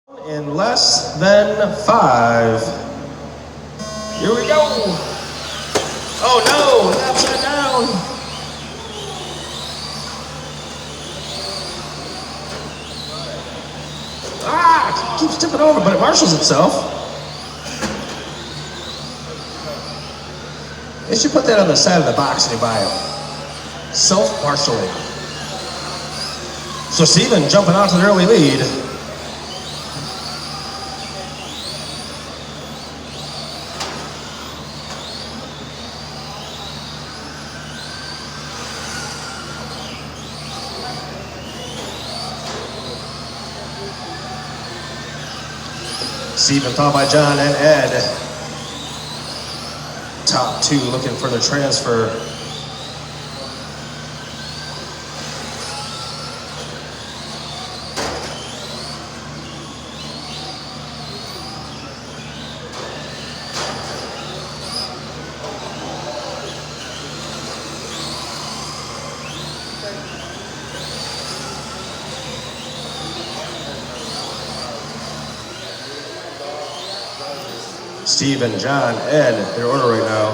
In less than 5. Here we go. Oh no, it's upside down. Ah, it keeps tipping over, but it marshals itself. They should put that on the side of the box when you buy them. Self-marshaling. So Steven jumping out to the early lead. Steven followed by John and Ed. Top two looking for their transfer. Steven, John, Ed, their order right now.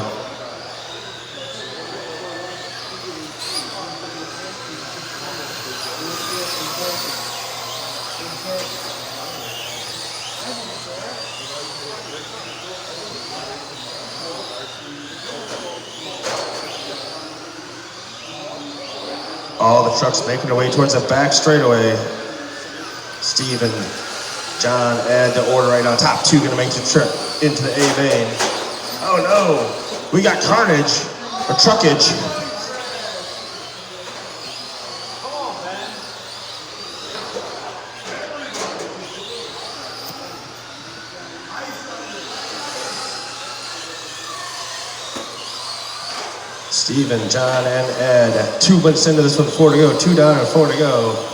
All the trucks making their way towards the back straightaway. Steven, John, Ed, the order right now. Top two gonna make the trip into the A main. Oh no, we got carnage, or truckage. Come on, man. Steven, John, and Ed. 2 minutes into this one, 4 to go. 2 down and 4 to go.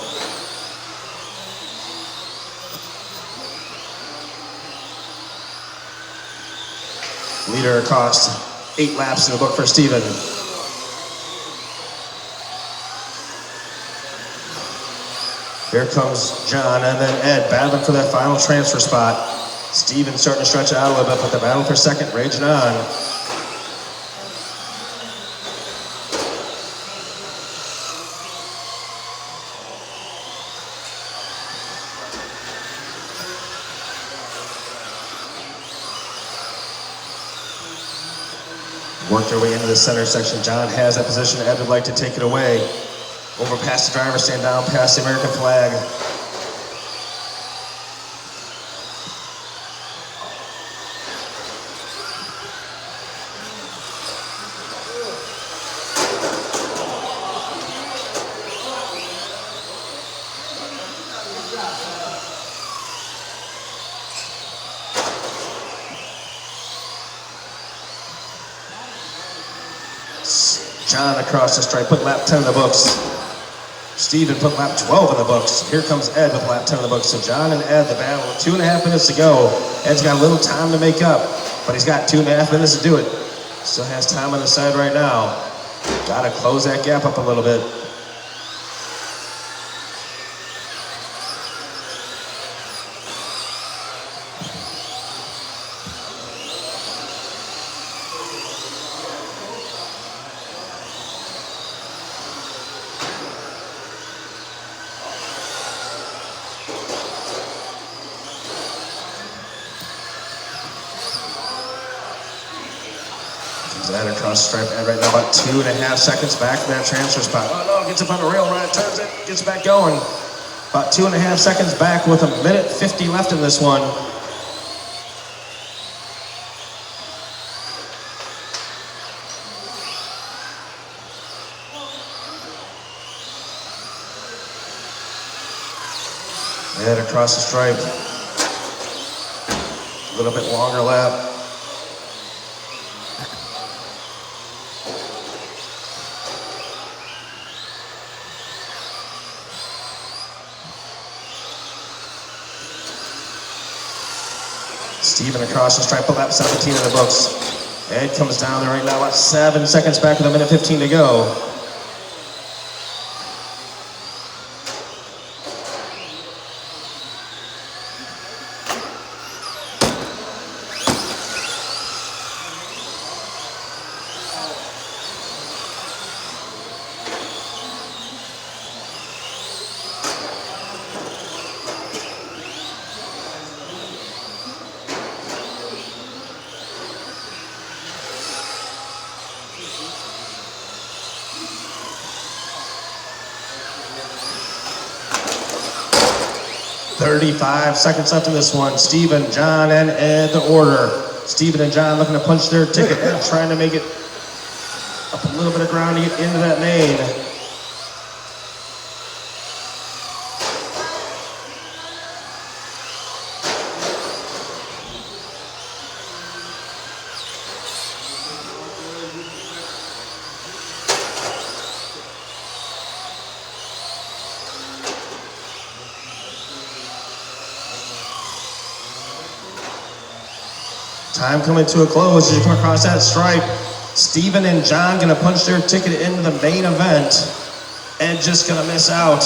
Leader cost 8 laps in the book for Steven. Here comes John and then Ed battling for that final transfer spot. Steven starting to stretch it out a little bit, but the battle for second raging on. Work their way into the center section. John has that position. Ed would like to take it away. Over past the driver's stand, down past the American flag. John across the stripe, put lap 10 in the books. Steven put lap 12 in the books. Here comes Ed with lap 10 in the books. So John and Ed, the battle, 2.5 minutes to go. Ed's got a little time to make up, but he's got 2.5 minutes to do it. Still has time on the side right now. Gotta close that gap up a little bit. Ed across the stripe. Ed right now about 2.5 seconds back from that transfer spot. Oh no, gets up on the rail, right, turns it, gets back going. About 2.5 seconds back with 1:50 left in this one. Ed across the stripe. A little bit longer lap. Steven across the stripe, lap 17 in the books. Ed comes down there right now, about 7 seconds back with 1:15 to go. 35 seconds left in this one. Steven, John, and Ed, the order. Steven and John looking to punch their ticket. Ed trying to make it up a little bit of ground to get into that main. Time coming to a close as you come across that stripe. Steven and John gonna punch their ticket into the main event. Ed just gonna miss out.